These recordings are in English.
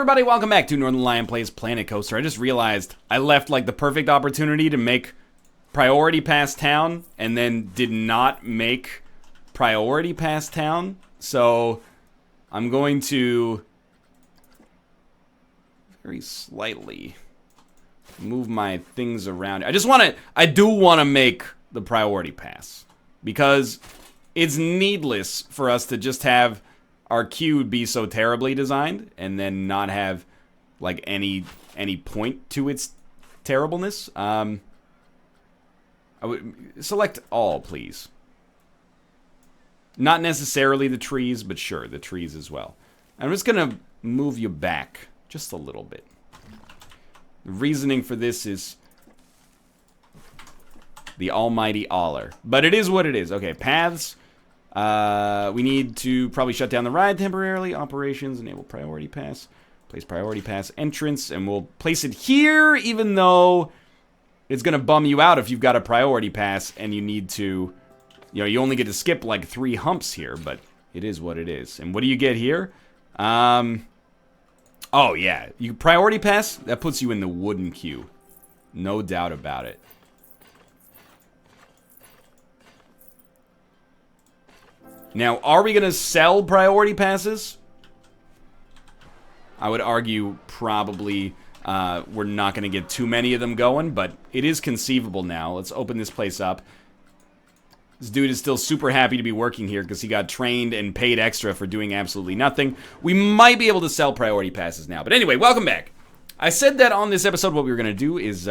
everybody, welcome back to Northernlion Plays Planet Coaster. I just realized I left like the perfect opportunity to make Priority Pass Town and then did not make Priority Pass Town. So I'm going to very slightly move my things around. I do want to make the Priority Pass because it's needless for us to just have our queue be so terribly designed and then not have like any point to its terribleness. I would select all, please. Not necessarily the trees, but sure, the trees as well. I'm just gonna move you back just a little bit. The reasoning for this is the almighty Aller, but it is what it is. Okay, paths. We need to probably shut down the ride temporarily. Operations, enable priority pass. Place priority pass entrance, and we'll place it here, even though it's gonna bum you out if you've got a priority pass and you need to, you know, you only get to skip like 3 humps here, but it is what it is. And what do you get here? Oh yeah, you priority pass, that puts you in the wooden queue. No doubt about it. Now, are we going to sell priority passes? I would argue probably we're not going to get too many of them going, but it is conceivable now. Let's open this place up. This dude is still super happy to be working here because he got trained and paid extra for doing absolutely nothing. We might be able to sell priority passes now. But anyway, welcome back. I said that on this episode what we were going to do is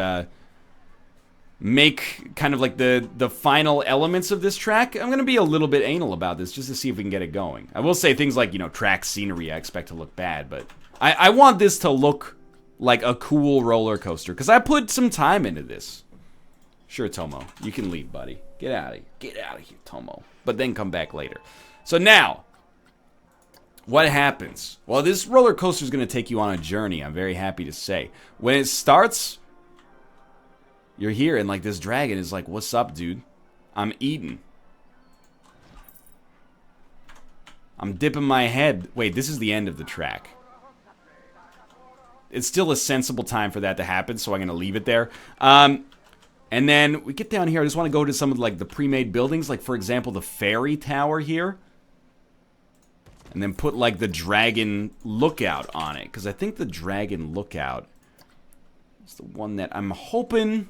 make kind of like the final elements of this track. I'm going to be a little bit anal about this just to see if we can get it going. I will say things like, you know, track scenery I expect to look bad, but I want this to look like a cool roller coaster because I put some time into this. Sure, Tomo, you can leave, buddy. Get out of here, Tomo. But then come back later. So now, what happens? Well, this roller coaster is going to take you on a journey, I'm very happy to say. When it starts, you're here, and like this dragon is like, what's up, dude? I'm eating. I'm dipping my head. Wait, this is the end of the track. It's still a sensible time for that to happen, so I'm going to leave it there. And then we get down here. I just want to go to some of like the pre-made buildings, like for example, the ferry tower here. And then put like the dragon lookout on it, because I think the dragon lookout is the one that I'm hoping...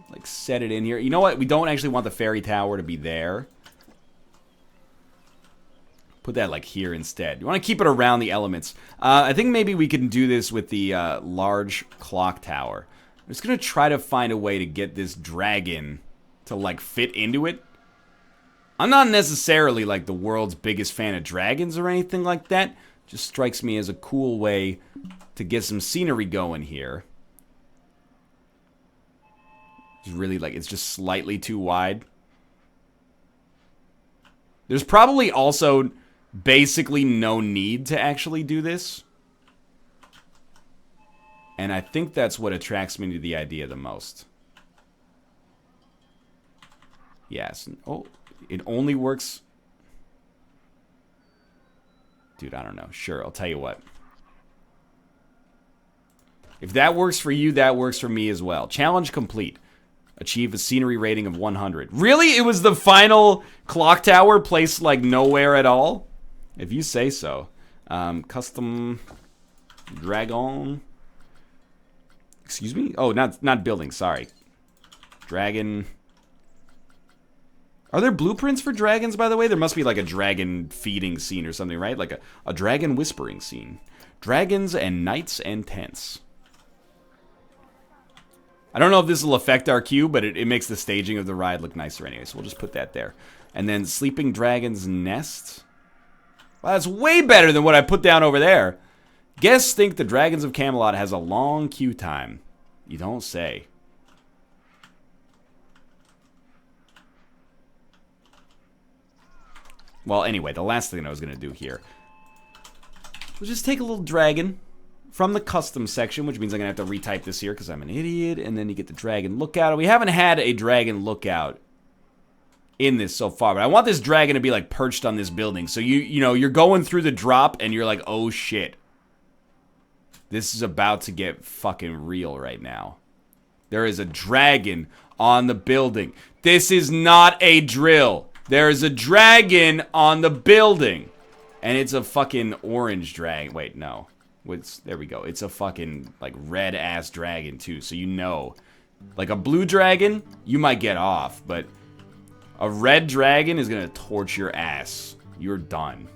Like, set it in here. You know what? We don't actually want the ferry tower to be there. Put that, like, here instead. You want to keep it around the elements. I think maybe we can do this with the large clock tower. I'm just going to try to find a way to get this dragon to, like, fit into it. I'm not necessarily, like, the world's biggest fan of dragons or anything like that. Just strikes me as a cool way to get some scenery going here. It's really like, it's just slightly too wide. There's probably also basically no need to actually do this. And I think that's what attracts me to the idea the most. Yes. Oh, it only works. Dude, I don't know. Sure, I'll tell you what. If that works for you, that works for me as well. Challenge complete. Achieve a scenery rating of 100. Really? It was the final clock tower placed like nowhere at all? If you say so. Custom dragon. Excuse me? Oh, not building, sorry. Dragon. Are there blueprints for dragons, by the way? There must be like a dragon feeding scene or something, right? Like a dragon whispering scene. Dragons and knights and tents. I don't know if this will affect our queue, but it makes the staging of the ride look nicer anyway, so we'll just put that there. And then Sleeping Dragon's Nest. Well, that's way better than what I put down over there. Guests think the Dragons of Camelot has a long queue time. You don't say. Well, anyway, the last thing I was going to do here was just take a little dragon from the custom section, which means I'm going to have to retype this here because I'm an idiot. And then you get the dragon lookout. We haven't had a dragon lookout in this so far, but I want this dragon to be like perched on this building. So you know, you're going through the drop and you're like, oh shit, This is about to get fucking real right now. There is a dragon on the building. This is not a drill. There is a dragon on the building. And it's a fucking orange dragon. Wait, no. There we go. It's a fucking, like, red-ass dragon, too. So you know. Like, a blue dragon, you might get off. But a red dragon is going to torch your ass. You're done.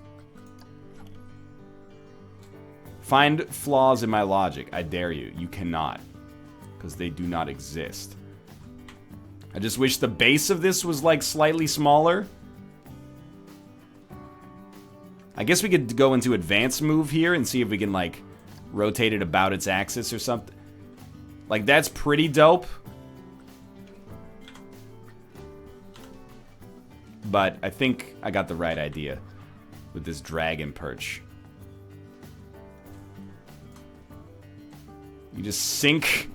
Find flaws in my logic. I dare you. You cannot. Because they do not exist. I just wish the base of this was, like, slightly smaller. I guess we could go into advanced move here and see if we can, like, rotate it about its axis or something. Like, that's pretty dope. But I think I got the right idea with this dragon perch. You just sink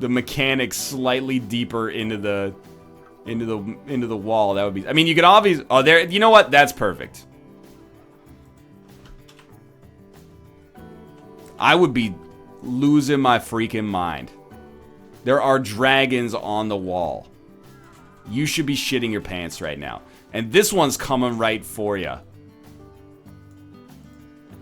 the mechanics slightly deeper into the wall. That would be. I mean, you could obviously. Oh, there. You know what? That's perfect. I would be losing my freaking mind. There are dragons on the wall. You should be shitting your pants right now. And this one's coming right for you.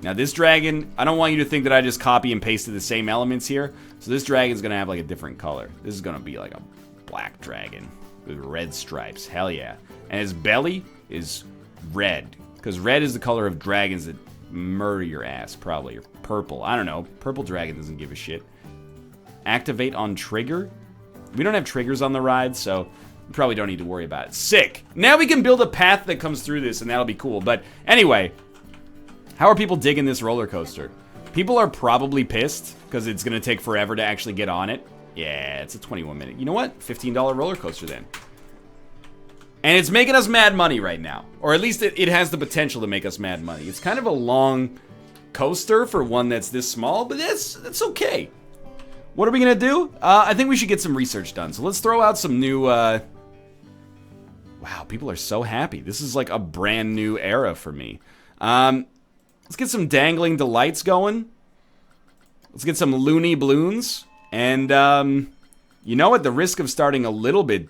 Now this dragon, I don't want you to think that I just copy and pasted the same elements here. So this dragon's gonna have like a different color. This is gonna be like a black dragon with red stripes. Hell yeah. And his belly is red. Because red is the color of dragons that murder your ass, probably. Or purple. I don't know. Purple dragon doesn't give a shit. Activate on trigger. We don't have triggers on the ride, so we probably don't need to worry about it. Sick. Now we can build a path that comes through this, and that'll be cool. But anyway, how are people digging this roller coaster? People are probably pissed because it's going to take forever to actually get on it. Yeah, it's a 21-minute. You know what? $15 roller coaster then. And it's making us mad money right now. Or at least it has the potential to make us mad money. It's kind of a long coaster for one that's this small, but that's okay. What are we going to do? I think we should get some research done. So let's throw out some new... Wow, people are so happy. This is like a brand new era for me. Let's get some dangling delights going. Let's get some loony balloons. And, you know, at the risk of starting a little bit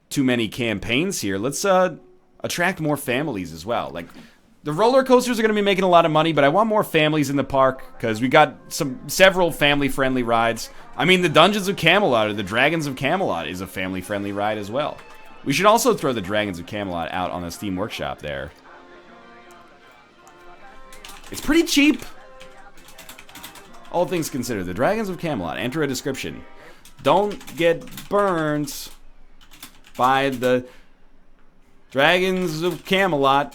too many campaigns here, let's attract more families as well. Like, the roller coasters are going to be making a lot of money, but I want more families in the park because we got several family-friendly rides. I mean, the Dungeons of Camelot or the Dragons of Camelot is a family-friendly ride as well. We should also throw the Dragons of Camelot out on the Steam Workshop there. It's pretty cheap. All things considered, the Dragons of Camelot. Enter a description. Don't get burned by the Dragons of Camelot.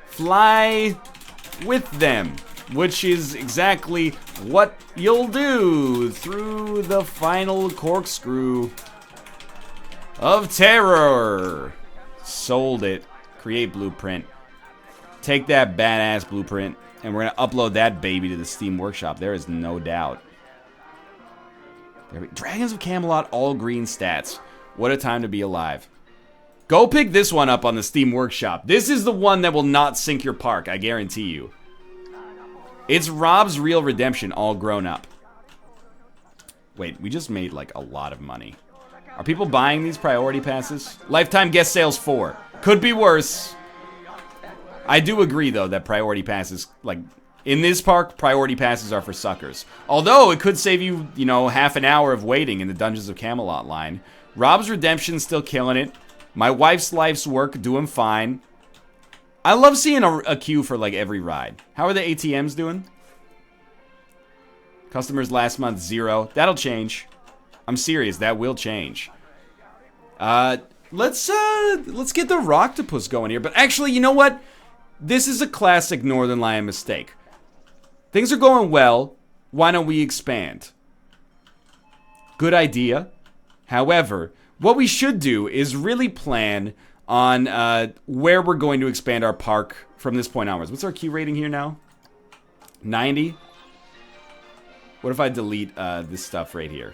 Fly with them, which is exactly what you'll do through the final corkscrew of terror. Sold it. Create blueprint. Take that badass blueprint, and we're going to upload that baby to the Steam Workshop. There is no doubt. Dragons of Camelot, all green stats. What a time to be alive. Go pick this one up on the Steam Workshop. This is the one that will not sink your park, I guarantee you. It's Rob's Real Redemption, all grown up. Wait, we just made like a lot of money. Are people buying these priority passes? Lifetime guest sales 4. Could be worse. I do agree, though, that priority passes, like, in this park, priority passes are for suckers. Although, it could save you, you know, half an hour of waiting in the Dungeons of Camelot line. Rob's Redemption's still killing it. My wife's life's work doing fine. I love seeing a queue for, like, every ride. How are the ATMs doing? Customers last month, 0. That'll change. I'm serious, that will change. Let's get the Rocktopus going here. But actually, you know what? This is a classic Northernlion mistake. Things are going well. Why don't we expand? Good idea. However, what we should do is really plan on where we're going to expand our park from this point onwards. What's our Q rating here now? 90? What if I delete this stuff right here?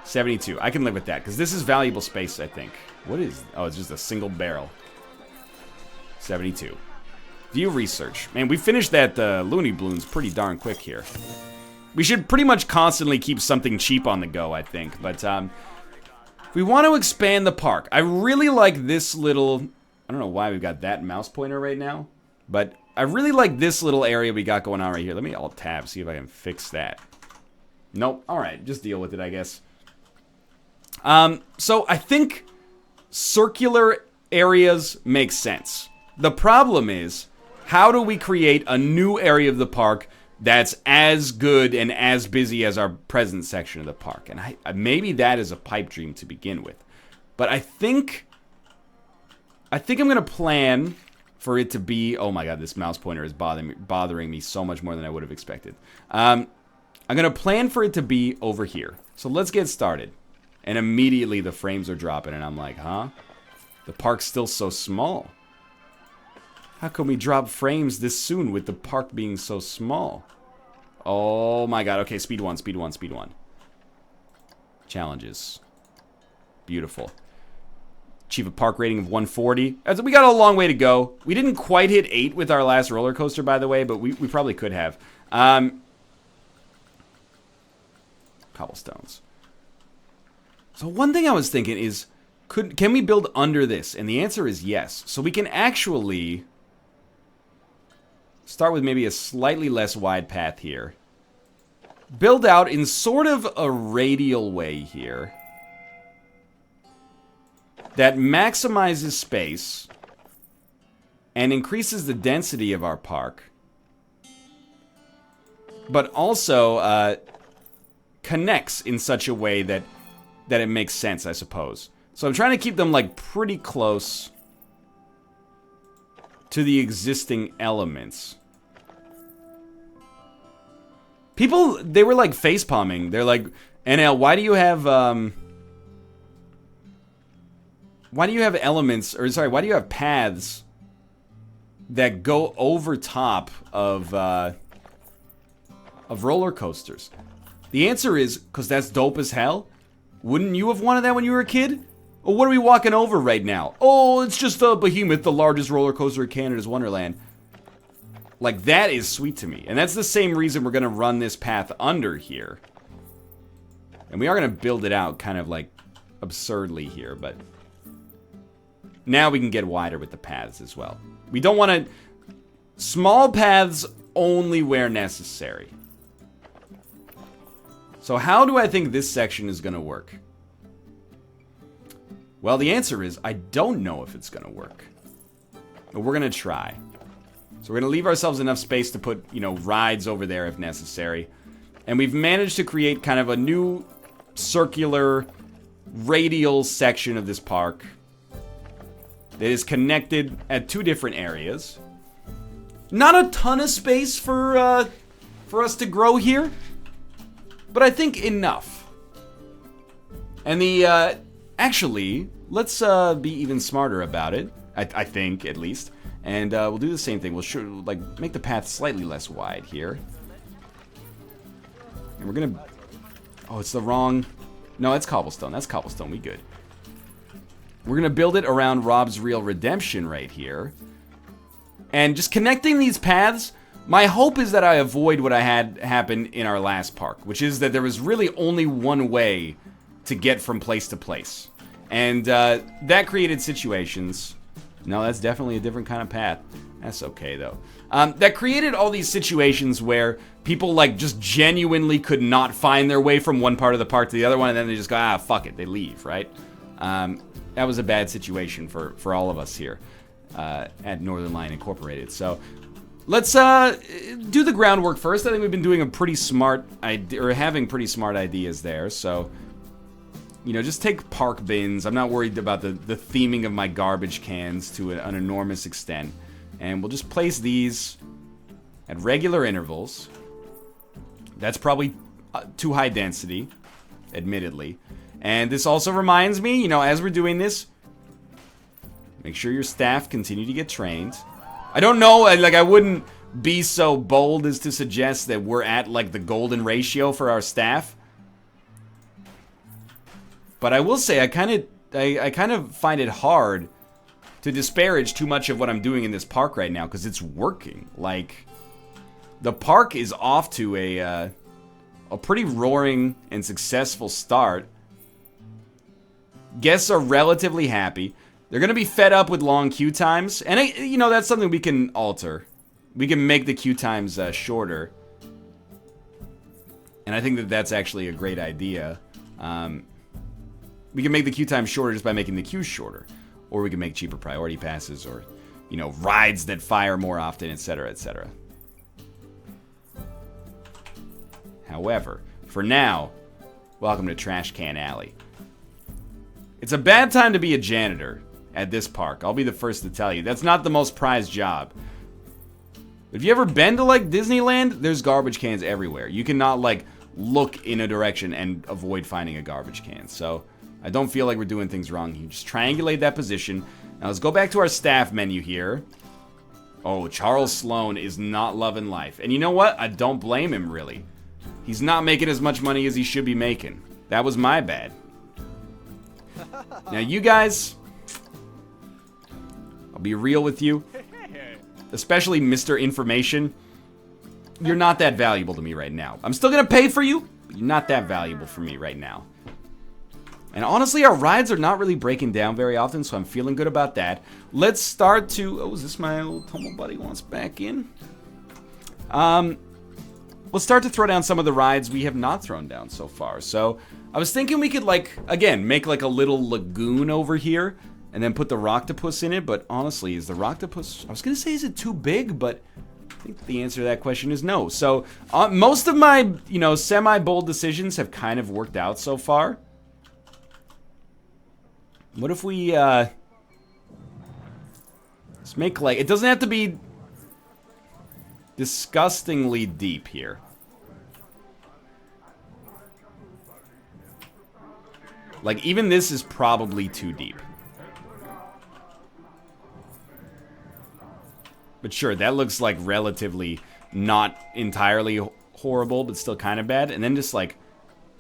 72. I can live with that, because this is valuable space, I think. What is... Oh, it's just a single barrel. 72. View research. Man, we finished that Looney Balloons pretty darn quick here. We should pretty much constantly keep something cheap on the go, I think. But we want to expand the park. I really like this little... I don't know why we've got that mouse pointer right now. But I really like this little area we got going on right here. Let me alt-tab, see if I can fix that. Nope. Alright, just deal with it, I guess. So I think circular areas make sense. The problem is, how do we create a new area of the park that's as good and as busy as our present section of the park? And maybe that is a pipe dream to begin with. But I think I'm going to plan for it to be... Oh my god, this mouse pointer is bothering me so much more than I would have expected. I'm going to plan for it to be over here. So let's get started. And immediately the frames are dropping and I'm like, huh? The park's still so small. How can we drop frames this soon with the park being so small? Oh my god. Okay, speed one, speed one, speed one. Challenges. Beautiful. Achieve a park rating of 140. We got a long way to go. We didn't quite hit 8 with our last roller coaster, by the way, but we probably could have. Cobblestones. So one thing I was thinking is, can we build under this? And the answer is yes. So we can actually... start with maybe a slightly less wide path here. Build out in sort of a radial way here. That maximizes space. And increases the density of our park. But also connects in such a way that it makes sense, I suppose. So I'm trying to keep them like pretty close to the existing elements. People, they were like facepalming. They're like, NL, why do you have elements, or sorry, why do you have paths that go over top of roller coasters? The answer is, because that's dope as hell. Wouldn't you have wanted that when you were a kid? Or what are we walking over right now? Oh, it's just a Behemoth, the largest roller coaster in Canada's Wonderland. Like, that is sweet to me. And that's the same reason we're going to run this path under here. And we are going to build it out kind of, like, absurdly here, but... now we can get wider with the paths as well. We don't want to... small paths only where necessary. So how do I think this section is going to work? Well, the answer is, I don't know if it's going to work. But we're going to try. So we're going to leave ourselves enough space to put, you know, rides over there if necessary. And we've managed to create kind of a new circular, radial section of this park that is connected at 2 different areas. Not a ton of space for us to grow here, but I think enough. And the, actually, let's be even smarter about it. I think, at least. And we'll do the same thing. We'll make the path slightly less wide here. And we're gonna... oh, it's the wrong... no, it's cobblestone. That's cobblestone. We good. We're gonna build it around Rob's Real Redemption right here. And just connecting these paths, my hope is that I avoid what I had happen in our last park, which is that there was really only one way to get from place to place. And that created situations... no, that's definitely a different kind of path. That's okay, though. That created all these situations where people, like, just genuinely could not find their way from one part of the park to the other one, and then they just go, ah, fuck it, they leave, right? That was a bad situation for all of us here at Northernlion Incorporated. So let's do the groundwork first. I think we've been doing a pretty smart idea, or having pretty smart ideas there. So, you know, just take park bins. I'm not worried about the theming of my garbage cans to an enormous extent. And we'll just place these at regular intervals. That's probably too high density, admittedly. And this also reminds me, you know, as we're doing this, make sure your staff continue to get trained. I don't know, like, I wouldn't be so bold as to suggest that we're at, like, the golden ratio for our staff. But I will say, I kind of find it hard to disparage too much of what I'm doing in this park right now, because it's working. Like, the park is off to a pretty roaring and successful start. Guests are relatively happy. They're going to be fed up with long queue times. And, you know, that's something we can alter. We can make the queue times shorter. And I think that that's actually a great idea. We can make the queue time shorter just by making the queues shorter. Or we can make cheaper priority passes, or, you know, rides that fire more often, etc., etc. However, for now, welcome to Trash Can Alley. It's a bad time to be a janitor at this park. I'll be the first to tell you. That's not the most prized job. If you ever been to, like, Disneyland, there's garbage cans everywhere. You cannot, like, look in a direction and avoid finding a garbage can. So I don't feel like we're doing things wrong. You just triangulate that position. Now let's go back to our staff menu here. Oh, Charles Sloan is not loving life. And you know what? I don't blame him, really. He's not making as much money as he should be making. That was my bad. Now you guys, I'll be real with you. Especially Mr. Information. You're not that valuable to me right now. I'm still gonna pay for you, but you're not that valuable for me right now. And honestly, our rides are not really breaking down very often, so I'm feeling good about that. Let's start to... Oh, is this my old Tomo buddy wants back in? Let's start to throw down some of the rides we have not thrown down so far. So, I was thinking we could, like, again, make like a little lagoon over here, and then put the Rocktopus in it, but honestly, is the Rocktopus... I was gonna say, is it too big, but... I think the answer to that question is no. So, most of my, you know, semi-bold decisions have kind of worked out so far. What if we, let's make, like, it doesn't have to be disgustingly deep here. Like, even this is probably too deep. But sure, that looks like relatively not entirely horrible, but still kind of bad. And then just, like,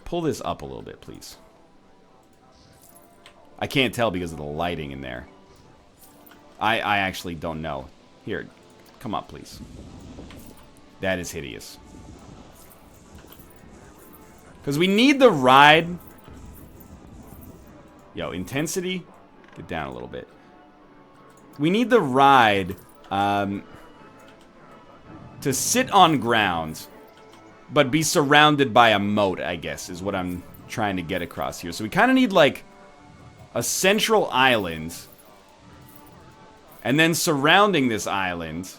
pull this up a little bit, please. I can't tell because of the lighting in there. I actually don't know. Here, come up, please. That is hideous. Because we need the ride. Yo, intensity, get down a little bit. We need the ride to sit on ground, but be surrounded by a moat, I guess, is what I'm trying to get across here. So we kind of need, like, a central island, and then surrounding this island,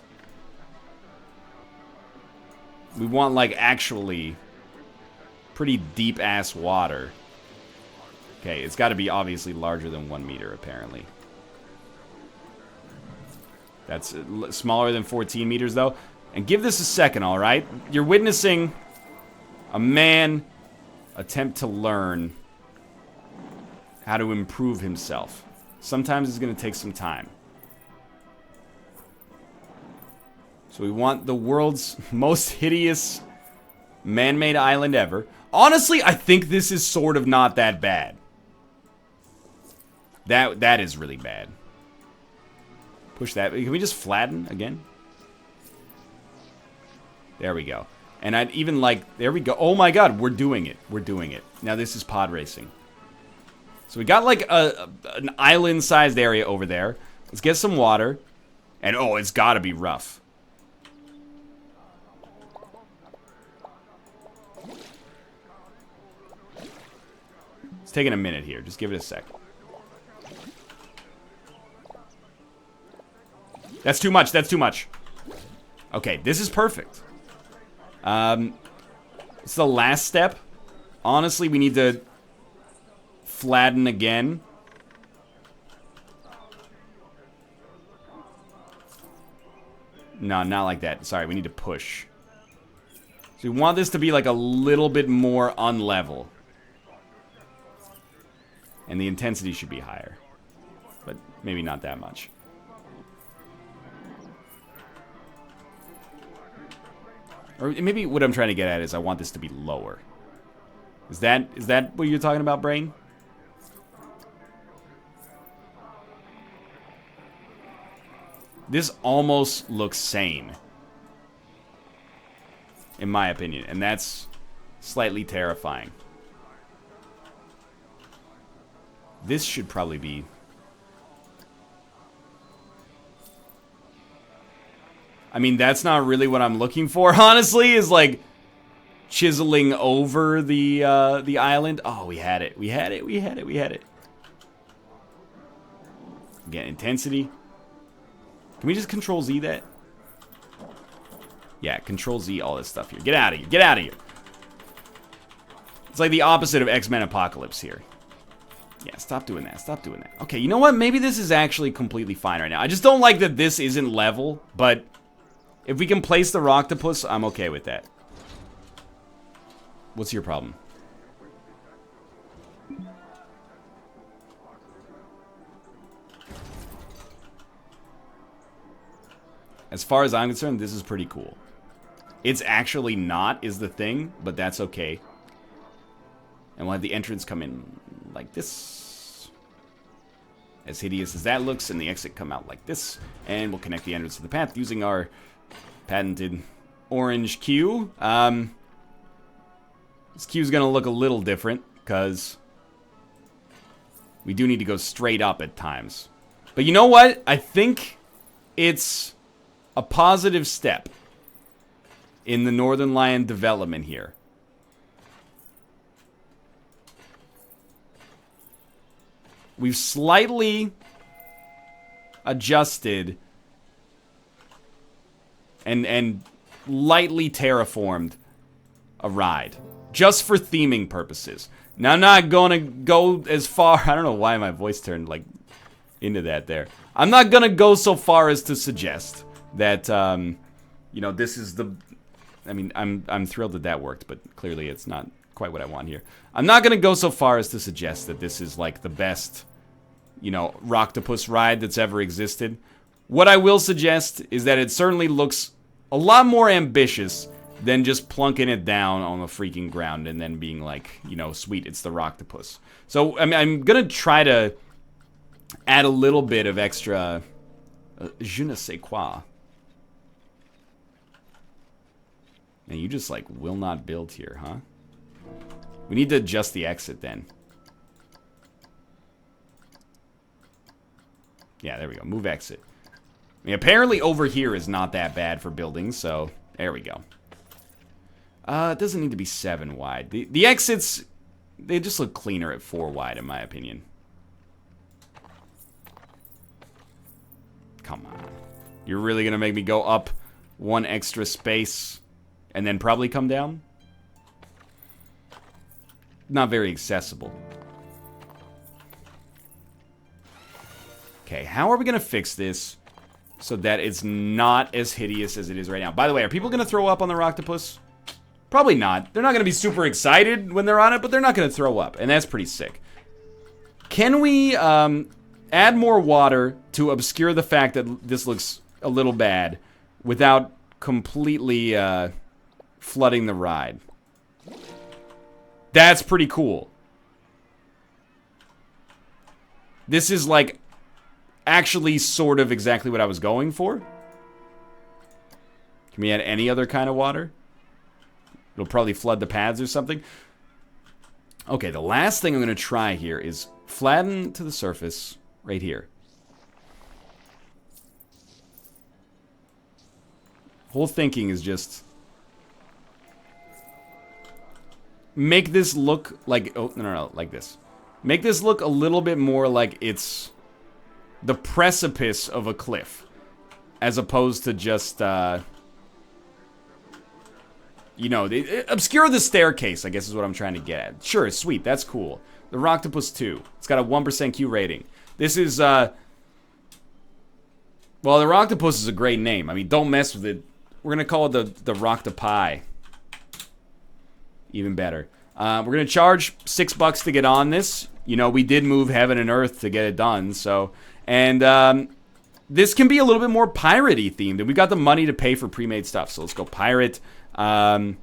we want, like, actually pretty deep-ass water. Okay, it's got to be obviously larger than 1 meter, apparently. That's smaller than 14 meters, though. And give this a second, all right? You're witnessing a man attempt to learn how to improve himself. Sometimes it's going to take some time. So we want the world's most hideous man-made island ever. Honestly, I think this is sort of not that bad. That is really bad. Push that. Can we just flatten again? There we go. And I'd even like... There we go. Oh my god, we're doing it. We're doing it. Now this is pod racing. So we got like an island-sized area over there. Let's get some water. And oh, it's gotta be rough. It's taking a minute here. Just give it a sec. That's too much. That's too much. Okay, this is perfect. It's the last step. Honestly, we need to flatten again. No, not like that. Sorry, we need to push. So we want this to be like a little bit more unlevel. And the intensity should be higher. But maybe not that much. Or maybe what I'm trying to get at is I want this to be lower. Is that what you're talking about, Brain? This almost looks sane. In my opinion. And that's slightly terrifying. This should probably be... I mean, that's not really what I'm looking for, honestly, is like chiseling over the island. Oh, we had it. We had it. We had it. We had it. Again, intensity. Can we just Control Z that? Yeah, Control Z all this stuff here. Get out of here. Get out of here. It's like the opposite of X-Men Apocalypse here. Yeah, stop doing that. Stop doing that. Okay, you know what? Maybe this is actually completely fine right now. I just don't like that this isn't level, but if we can place the Rocktopus, I'm okay with that. What's your problem? As far as I'm concerned, this is pretty cool. It's actually not, is the thing, but that's okay. And we'll have the entrance come in like this. As hideous as that looks, and the exit come out like this. And we'll connect the entrance to the path using our patented orange Q. This Q is going to look a little different, because we do need to go straight up at times. But you know what? I think it's a positive step in the Northernlion development here. We've slightly adjusted and lightly terraformed a ride. Just for theming purposes. Now, I'm not gonna go as far... I don't know why my voice turned, like, into that there. I'm not gonna go so far as to suggest that, you know, this is the... I mean, I'm thrilled that that worked, but clearly it's not quite what I want here. I'm not gonna go so far as to suggest that this is, like, the best, you know, Rocktopus ride that's ever existed. What I will suggest is that it certainly looks a lot more ambitious than just plunking it down on the freaking ground and then being like, you know, sweet, it's the Rocktopus. So, I mean, I'm gonna try to add a little bit of extra je ne sais quoi. And you just, like, will not build here, huh? We need to adjust the exit then. Yeah, there we go. Move exit. I mean, apparently over here is not that bad for building, so there we go. It doesn't need to be 7 wide. The exits, they just look cleaner at 4 wide, in my opinion. Come on. You're really gonna make me go up 1 extra space and then probably come down? Not very accessible. Okay, how are we gonna fix this so that it's not as hideous as it is right now? By the way, are people gonna throw up on the Rocktopus? Probably not. They're not going to be super excited when they're on it, but they're not going to throw up, and that's pretty sick. Can we add more water to obscure the fact that this looks a little bad without completely flooding the ride? That's pretty cool. This is, like, actually sort of exactly what I was going for. Can we add any other kind of water? It'll probably flood the paths or something. Okay, the last thing I'm going to try here is flatten to the surface right here. Whole thinking is just make this look like... Oh, no, like this. Make this look a little bit more like it's the precipice of a cliff, as opposed to just... you know, obscure the staircase, I guess is what I'm trying to get at. Sure, sweet, that's cool. The Rocktopus 2. It's got a 1% Q rating. This is, well, the Rocktopus is a great name. I mean, don't mess with it. We're going to call it the Rocktopie. Even better. We're going to charge $6 to get on this. You know, we did move heaven and earth to get it done, so... And, this can be a little bit more pirate-y themed, and we got the money to pay for pre-made stuff, so let's go pirate. I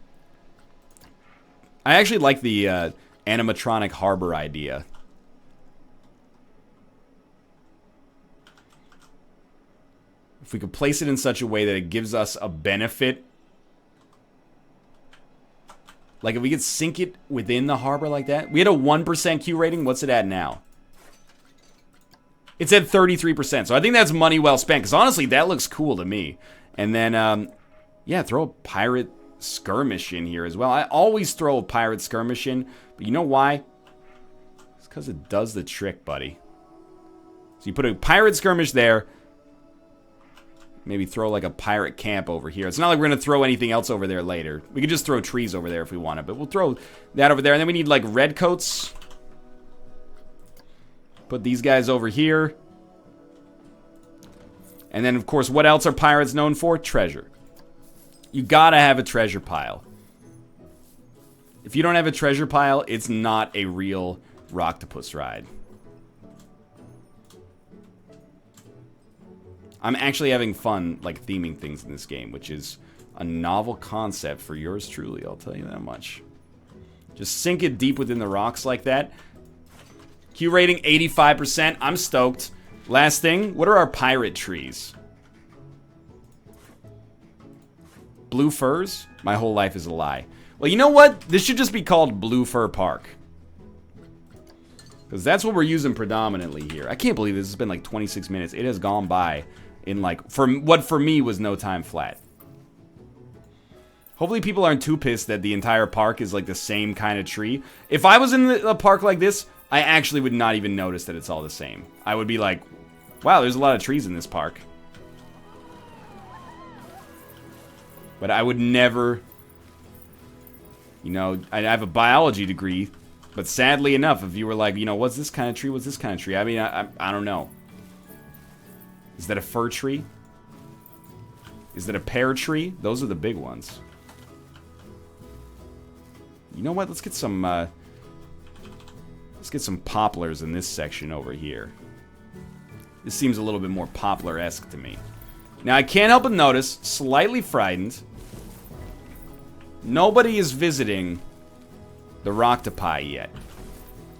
actually like the animatronic harbor idea. If we could place it in such a way that it gives us a benefit. Like if we could sink it within the harbor like that. We had a 1% Q rating. What's it at now? It's at 33%. So I think that's money well spent. Because honestly, that looks cool to me. And then, yeah, throw a pirate skirmish in here as well. I always throw a pirate skirmish in. But you know why? It's because it does the trick, buddy. So you put a pirate skirmish there. Maybe throw like a pirate camp over here. It's not like we're going to throw anything else over there later. We could just throw trees over there if we wanted. But we'll throw that over there. And then we need like redcoats. Put these guys over here. And then, of course, what else are pirates known for? Treasure. You gotta have a treasure pile. If you don't have a treasure pile, it's not a real Rocktopus ride. I'm actually having fun, like, theming things in this game, which is a novel concept for yours truly, I'll tell you that much. Just sink it deep within the rocks like that. Q rating, 85%. I'm stoked. Last thing, what are our pirate trees? Blue firs? My whole life is a lie. Well, you know what? This should just be called Blue Fir Park. Because that's what we're using predominantly here. I can't believe this has been like 26 minutes. It has gone by in like, for what for me was no time flat. Hopefully people aren't too pissed that the entire park is like the same kind of tree. If I was in a park like this, I actually would not even notice that it's all the same. I would be like, wow, there's a lot of trees in this park. But I would never, you know, I have a biology degree, but sadly enough, if you were like, you know, what's this kind of tree, what's this kind of tree? I mean, I don't know. Is that a fir tree? Is that a pear tree? Those are the big ones. You know what? Let's get some poplars in this section over here. This seems a little bit more poplar-esque to me. Now, I can't help but notice, slightly frightened, nobody is visiting the Roctopi yet.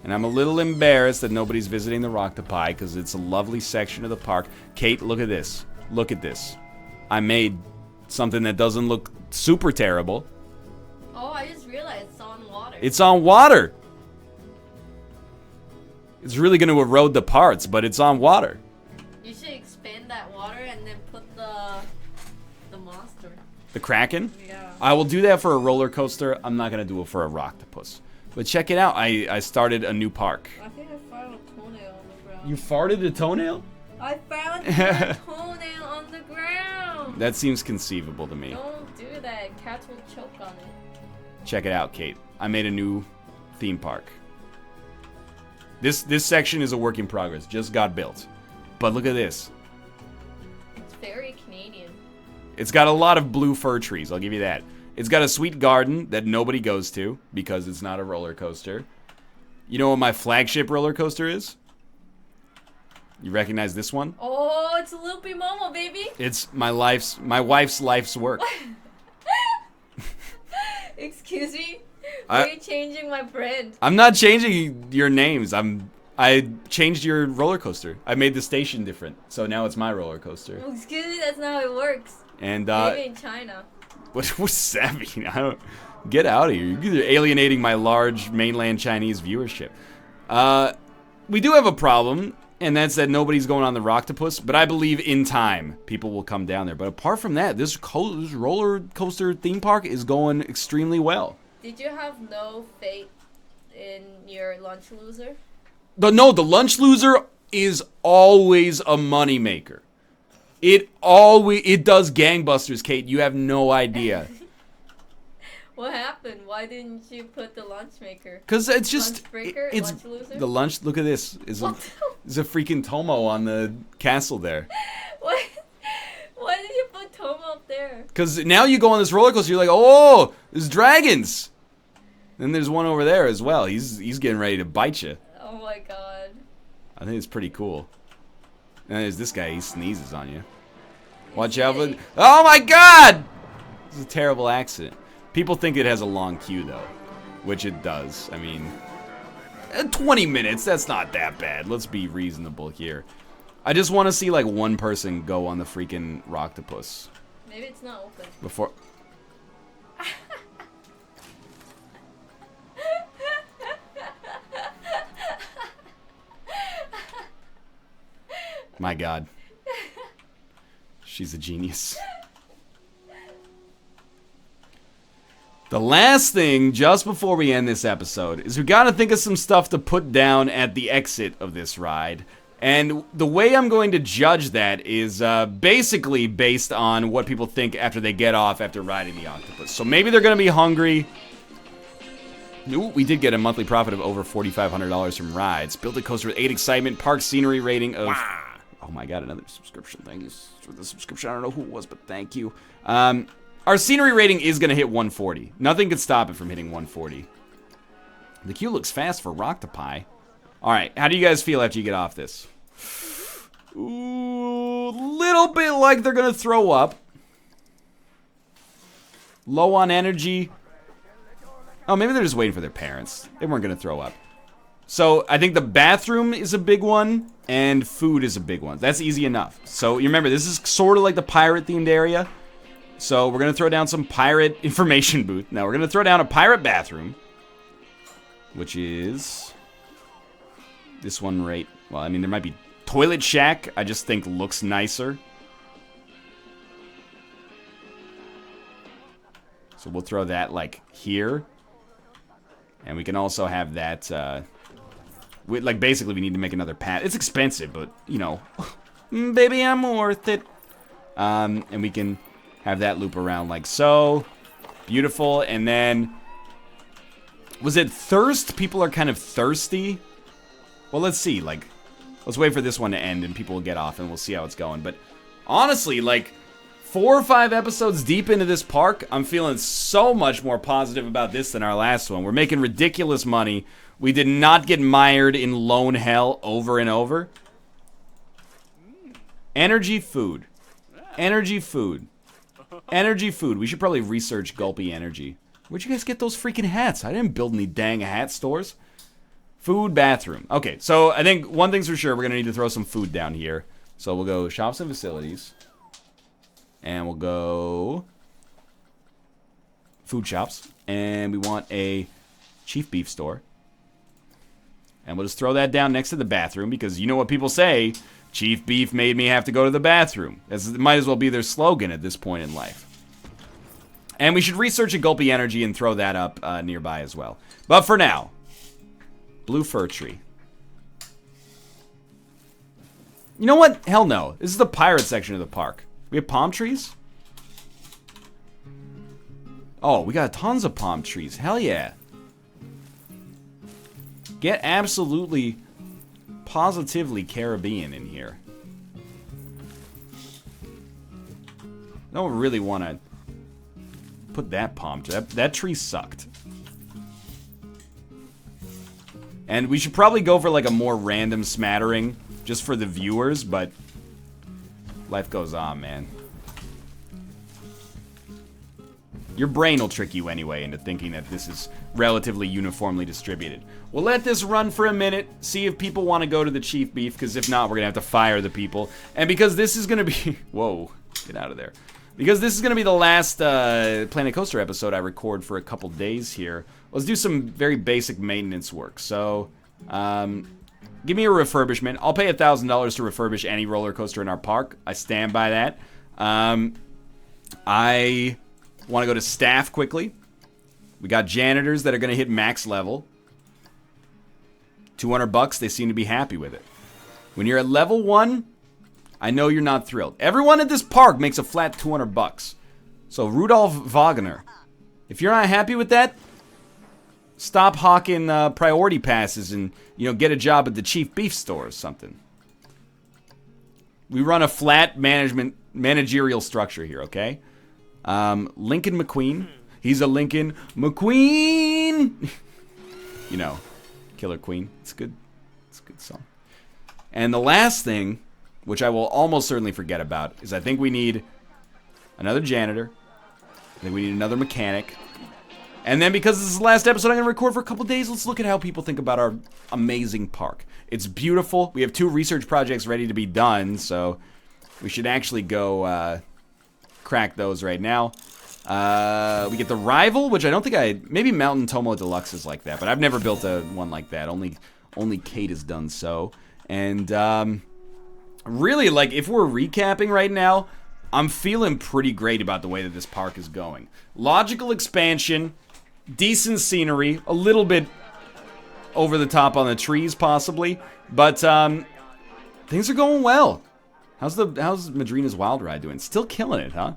And I'm a little embarrassed that nobody's visiting the Roctopi because it's a lovely section of the park. Kate, look at this. Look at this. I made something that doesn't look super terrible. Oh, I just realized it's on water. It's on water. It's really going to erode the parts, but it's on water. You should expand that water and then put the monster. The Kraken? Yeah. I will do that for a roller coaster. I'm not going to do it for a Rocktopus. But check it out. I started a new park. I think I found a toenail on the ground. You farted a toenail? I found a toenail on the ground. That seems conceivable to me. Don't do that. Cats will choke on it. Check it out, Kate. I made a new theme park. This section is a work in progress. Just got built. But look at this. It's very Canadian. It's got a lot of blue fir trees. I'll give you that. It's got a sweet garden that nobody goes to because it's not a roller coaster. You know what my flagship roller coaster is? You recognize this one? Oh, it's a Loopy Momo, baby. It's my wife's life's work. Excuse me? Are you changing my brand? I'm not changing your names. I changed your roller coaster. I made the station different, so now it's my roller coaster. Oh, excuse me, that's not how it works. And maybe in China. What's that mean? I don't get out of here. You're alienating my large mainland Chinese viewership. We do have a problem, and that's that nobody's going on the Rocktopus. But I believe in time people will come down there. But apart from that, this roller coaster theme park is going extremely well. Did you have no faith in your lunch loser? No, the lunch loser is always a moneymaker. It does gangbusters, Kate. You have no idea. What happened? Why didn't you put the lunch maker? Because it's just lunch breaker, it's lunch loser? the lunch. Look at this. There's a freaking Tomo on the castle there. What? Why did you put Tomo up there? Because now you go on this roller coaster, you're like, oh, there's dragons. Then there's one over there as well. He's getting ready to bite you. Oh my god. I think it's pretty cool. And there's this guy. He sneezes on you. Watch out for... Oh my god! This is a terrible accident. People think it has a long queue though, which it does. I mean, 20 minutes. That's not that bad. Let's be reasonable here. I just want to see, like, one person go on the freaking Rocktopus. Maybe it's not open. Before... My God. She's a genius. The last thing, just before we end this episode, is we gotta think of some stuff to put down at the exit of this ride. And the way I'm going to judge that is basically based on what people think after they get off after riding the octopus. So maybe they're gonna be hungry. Ooh, we did get a monthly profit of over $4,500 from rides. Built a coaster with 8 excitement, park scenery rating of... Oh my God, another subscription. Thank you for the subscription. I don't know who it was, but thank you. Our scenery rating is going to hit 140. Nothing could stop it from hitting 140. The queue looks fast for Roctopi. All right, how do you guys feel after you get off this? Ooh, little bit like they're going to throw up. Low on energy. Oh, maybe they're just waiting for their parents. They weren't going to throw up. So I think the bathroom is a big one, and food is a big one. That's easy enough. So you remember, this is sort of like the pirate-themed area. So we're going to throw down some pirate information booth. Now we're going to throw down a pirate bathroom, which is this one right... Well, I mean, there might be Toilet Shack. I just think looks nicer. So we'll throw that, like, here. And we can also have that... like, basically, we need to make another path. It's expensive, but, you know, baby, I'm worth it. And we can have that loop around like so. Beautiful. And then, was it thirst? People are kind of thirsty. Well, let's see. Like, let's wait for this one to end and people will get off and we'll see how it's going. But honestly, like, 4 or 5 episodes deep into this park, I'm feeling so much more positive about this than our last one. We're making ridiculous money. We did not get mired in lone hell over and over. Energy food. Energy food. Energy food. We should probably research Gulpy Energy. Where'd you guys get those freaking hats? I didn't build any dang hat stores. Food, bathroom. Okay, so I think one thing's for sure. We're going to need to throw some food down here. So we'll go shops and facilities. And we'll go food shops. And we want a Chief Beef store. And we'll just throw that down next to the bathroom because you know what people say, Chief Beef made me have to go to the bathroom. It might as well be their slogan at this point in life. And we should research a Gulpy Energy and throw that up nearby as well. But for now, blue fir tree. You know what? Hell no. This is the pirate section of the park. We have palm trees? Oh, we got tons of palm trees. Hell yeah. Get absolutely, positively Caribbean in here. I don't really want to put that palm tree. That tree sucked. And we should probably go for like a more random smattering just for the viewers, but life goes on, man. Your brain will trick you anyway into thinking that this is relatively uniformly distributed. We'll let this run for a minute, see if people want to go to the Chief Beef, because if not, we're going to have to fire the people. And because this is going to be... Whoa, get out of there. Because this is going to be the last Planet Coaster episode I record for a couple days here, let's do some very basic maintenance work. So, give me a refurbishment. I'll pay $1,000 to refurbish any roller coaster in our park. I stand by that. I want to go to staff quickly. We got janitors that are going to hit max level. $200, they seem to be happy with it. When you're at level 1, I know you're not thrilled. Everyone at this park makes a flat $200. So Rudolph Wagner, if you're not happy with that, stop hawking priority passes and, you know, get a job at the Chief Beef store or something. We run a flat managerial structure here, okay? Lincoln McQueen. He's a Lincoln McQueen. You know, Killer Queen. It's good. It's a good song. And the last thing, which I will almost certainly forget about, is I think we need another janitor. I think we need another mechanic. And then because this is the last episode I'm going to record for a couple days, let's look at how people think about our amazing park. It's beautiful. We have 2 research projects ready to be done, so we should actually go crack those right now. We get the Rival, which I don't think maybe Mountain Tomo Deluxe is like that, but I've never built one like that. Only Kate has done so. And really, like, if we're recapping right now, I'm feeling pretty great about the way that this park is going. Logical expansion, decent scenery, a little bit over the top on the trees possibly, but things are going well. How's Madrina's Wild Ride doing? Still killing it, huh?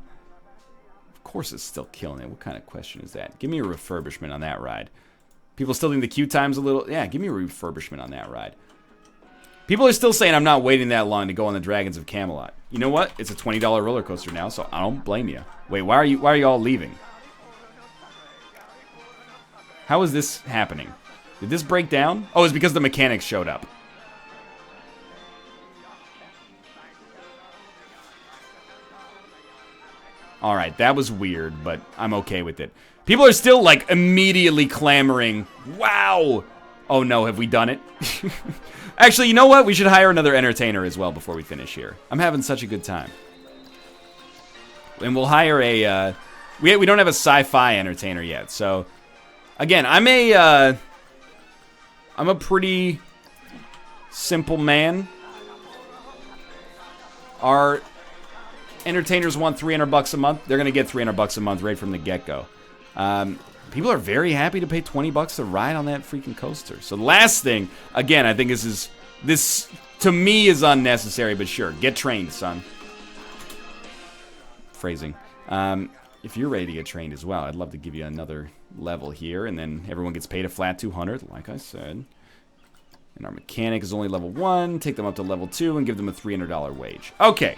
Of course it's still killing it. What kind of question is that? Give me a refurbishment on that ride. People still think the queue time's a little... Yeah, give me a refurbishment on that ride. People are still saying I'm not waiting that long to go on the Dragons of Camelot. You know what? It's a $20 roller coaster now, so I don't blame you. Wait, why are you all leaving? How is this happening? Did this break down? Oh, it's because the mechanics showed up. Alright, that was weird, but I'm okay with it. People are still, like, immediately clamoring. Wow! Oh no, have we done it? Actually, you know what? We should hire another entertainer as well before we finish here. I'm having such a good time. And we'll hire a, we don't have a sci-fi entertainer yet, so... Again, I'm a pretty simple man. Our entertainers want $300 a month. They're gonna get $300 a month right from the get-go. People are very happy to pay $20 to ride on that freaking coaster. So the last thing, again, I think this to me is unnecessary, but sure, get trained, son. Phrasing. If you're ready to get trained as well, I'd love to give you another level here, and then everyone gets paid a flat 200, like I said. And our mechanic is only level 1. Take them up to level 2 and give them a $300 wage. Okay.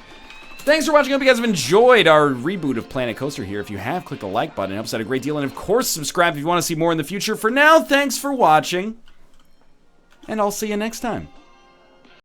Thanks for watching. I hope you guys have enjoyed our reboot of Planet Coaster here. If you have, click the like button. It helps out a great deal. And of course, subscribe if you want to see more in the future. For now, thanks for watching. And I'll see you next time.